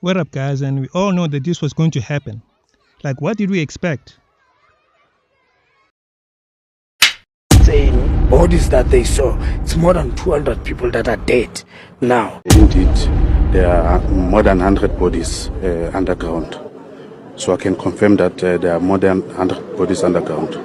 What up, guys? And we all know that this was going to happen. Like, what did we expect? Saying bodies that they saw, it's more than 200 people that are dead now. Indeed, there are more than 100 bodies underground. So I can confirm that there are more than 100 bodies underground.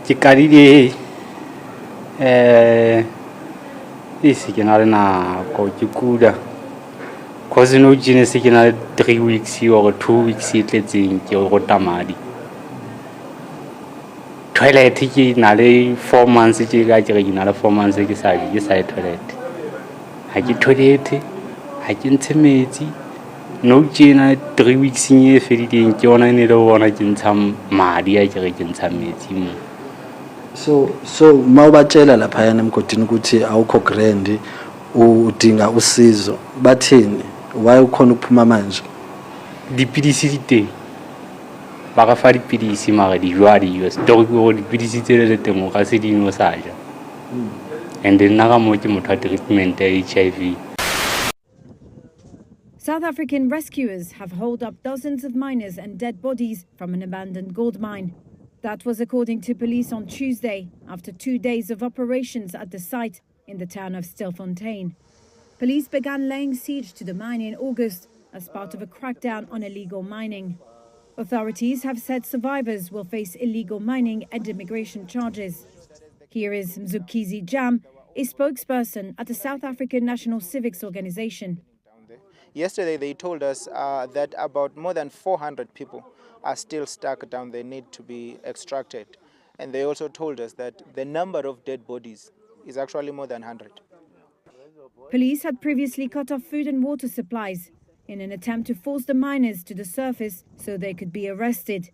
Ke kadile isi ke na le nako ke kuda cause no jine se ke na 3 weeks or 2 weeks e tletseng ke go tamadi toilet ke na le 4 months ke ga ke na le 4 months ke sa toilet ha ke toilet ha ke ntshe metsi no jina 3 weeks e fedileng ke ona ne le bona ke ntsha madi a ke ntsha metsi mo. So mawubatshela lapha yana emgodini ukuthi awukho grand udinga usizo bathini why ukhona ukuphuma manje dipidisi di teng ba ka fa dipidisi mara di jwa di US donc go dipidisi tse le teng ga se dino sa ja and then naga mo ke motho treatment ya HIV. South African rescuers have hauled up dozens of miners and dead bodies from an abandoned gold mine. That was according to police on Tuesday, after 2 days of operations at the site in the town of Stilfontein. Police began laying siege to the mine in August as part of a crackdown on illegal mining. Authorities have said survivors will face illegal mining and immigration charges. Here is Mzukizi Jam, a spokesperson at the South African National Civics Organization. Yesterday they told us that about more than 400 people are still stuck down there, need to be extracted. And they also told us that the number of dead bodies is actually more than 100. Police had previously cut off food and water supplies in an attempt to force the miners to the surface so they could be arrested.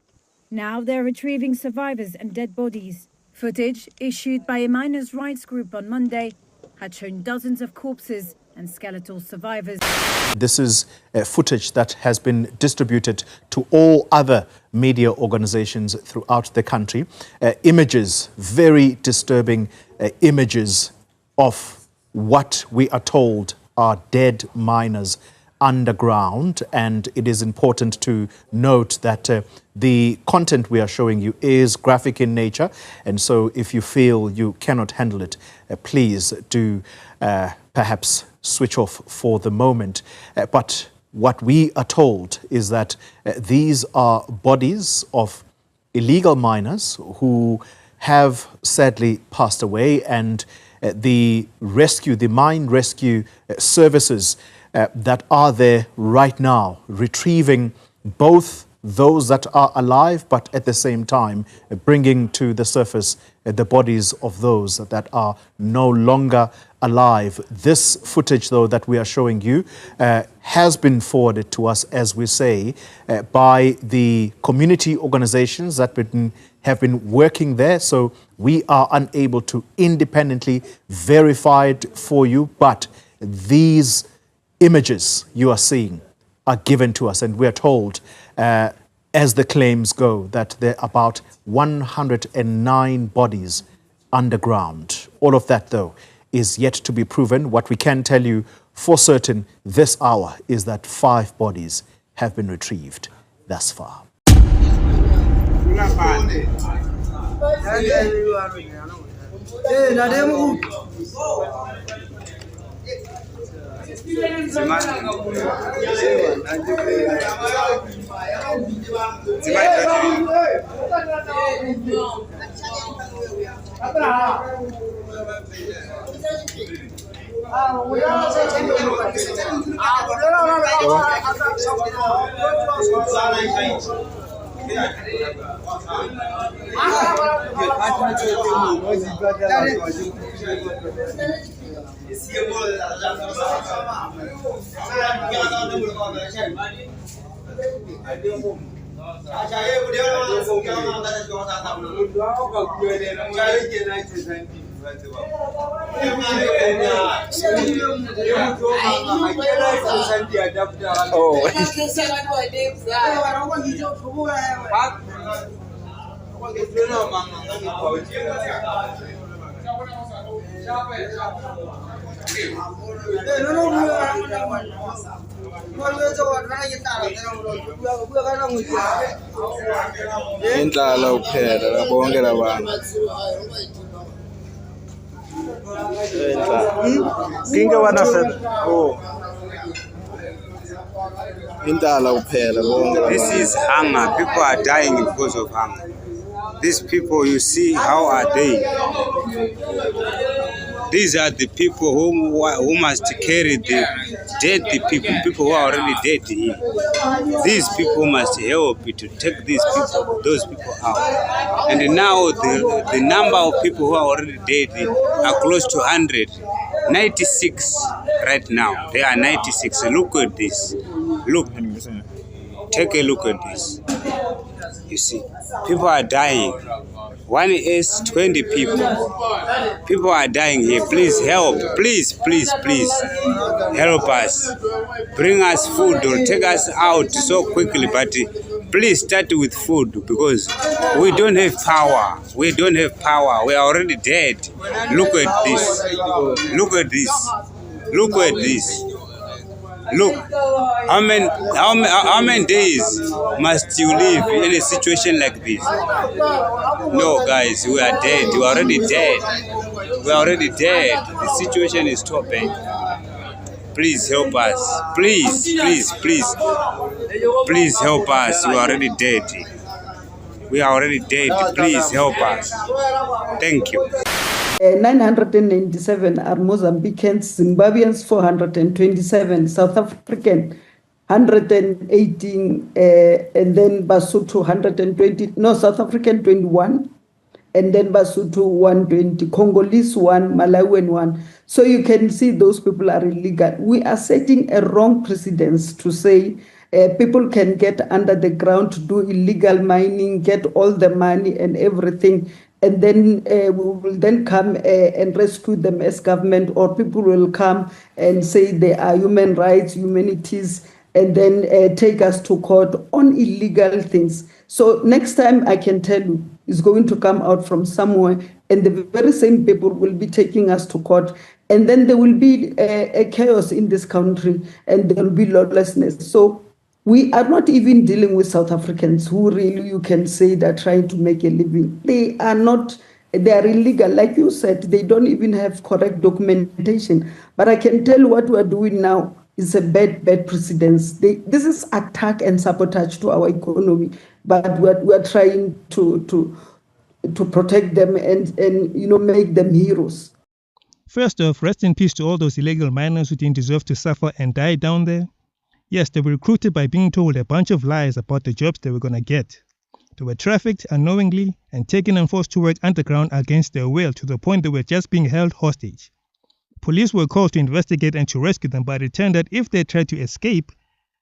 Now they're retrieving survivors and dead bodies. Footage issued by a miners' rights group on Monday had shown dozens of corpses and skeletal survivors. This is footage that has been distributed to all other media organizations throughout the country. Images, very disturbing images of what we are told are dead miners underground, and it is important to note that the content we are showing you is graphic in nature, and so if you feel you cannot handle it, please do perhaps switch off for the moment. But what we are told is that these are bodies of illegal miners who have sadly passed away, and the mine rescue services that are there right now, retrieving both those that are alive, but at the same time bringing to the surface the bodies of those that are no longer alive. This footage, though, that we are showing you has been forwarded to us, as we say, by the community organizations that have been working there. So we are unable to independently verify it for you, but these images you are seeing are given to us, and we are told, as the claims go, that there are about 109 bodies underground. All of that, though, is yet to be proven. What we can tell you for certain this hour is that 5 bodies have been retrieved thus far. Inhlala uphela bonke labantu. Kinga wana said, Oh. Inhlala uphela bonke. This is hunger. People are dying because of hunger. These people, you see, how are they? These are the people who must carry the dead people who are already dead here. These people must help to take those people out. And now the number of people who are already dead are close to 100. 96 right now. They are 96. Look at this. Look. Take a look at this. You see, people are dying. One is 20 people. People are dying here. Please help. Please help us. Bring us food or take us out so quickly. But please start with food because we don't have power. We don't have power. We are already dead. Look at this. Look at this. Look at this. Look, how many days must you live in a situation like this? No, guys, we are dead. We are already dead. We are already dead. The situation is too bad. Please help us. Please help us. We are already dead. We are already dead. Please help us. Thank you. 997 are Mozambicans, Zimbabweans 427, South African 118, and then Basotho 120, no, South African 21, and then Basotho 120, Congolese 1, Malawian 1. So you can see those people are illegal. We are setting a wrong precedence to say people can get under the ground to do illegal mining, get all the money and everything, and then we will then come and rescue them as government, or people will come and say they are human rights, humanities, and then take us to court on illegal things. So next time I can tell you, it's going to come out from somewhere, and the very same people will be taking us to court, and then there will be a chaos in this country, and there will be lawlessness. So we are not even dealing with South Africans who really, you can say, they're trying to make a living. They are not, they are illegal. Like you said, they don't even have correct documentation. But I can tell you what we're doing now is a bad precedence. This is attack and sabotage to our economy. But we're trying to protect them and make them heroes. First off, rest in peace to all those illegal miners who didn't deserve to suffer and die down there. Yes, they were recruited by being told a bunch of lies about the jobs they were going to get. They were trafficked unknowingly and taken and forced to work underground against their will to the point they were just being held hostage. Police were called to investigate and to rescue them, but it turned out if they tried to escape,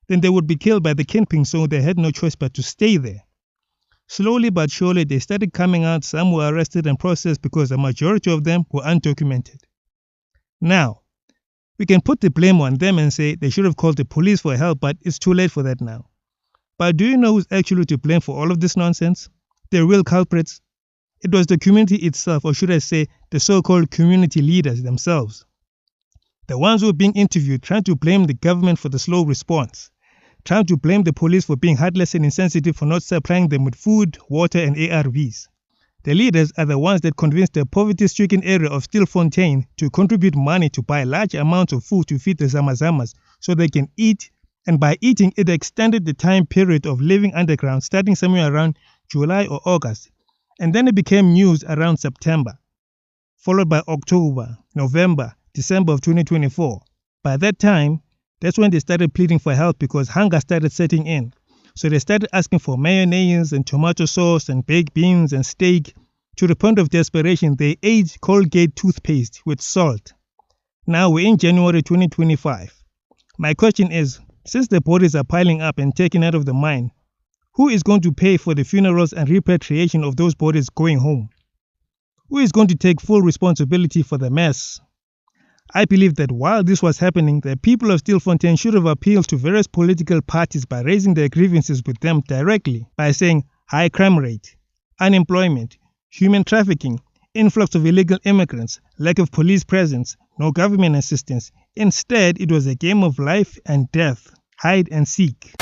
then they would be killed by the kingpin, so they had no choice but to stay there. Slowly but surely, they started coming out. Some were arrested and processed because the majority of them were undocumented. Now, we can put the blame on them and say they should have called the police for help, but it's too late for that now. But do you know who's actually to blame for all of this nonsense? The real culprits? It was the community itself, or should I say, the so-called community leaders themselves. The ones who were being interviewed trying to blame the government for the slow response, trying to blame the police for being heartless and insensitive for not supplying them with food, water, and ARVs. The leaders are the ones that convinced the poverty-stricken area of Stilfontein to contribute money to buy large amounts of food to feed the Zamazamas so they can eat, and by eating it extended the time period of living underground starting somewhere around July or August, and then it became news around September, followed by October, November, December of 2024. By that time, that's when they started pleading for help because hunger started setting in. So they started asking for mayonnaise and tomato sauce and baked beans and steak. To the point of desperation, they ate Colgate toothpaste with salt. Now we're in January 2025. My question is, since the bodies are piling up and taken out of the mine, who is going to pay for the funerals and repatriation of those bodies going home? Who is going to take full responsibility for the mess? I believe that while this was happening, the people of Stilfontein should have appealed to various political parties by raising their grievances with them directly by saying high crime rate, unemployment, human trafficking, influx of illegal immigrants, lack of police presence, no government assistance. Instead, it was a game of life and death, hide and seek.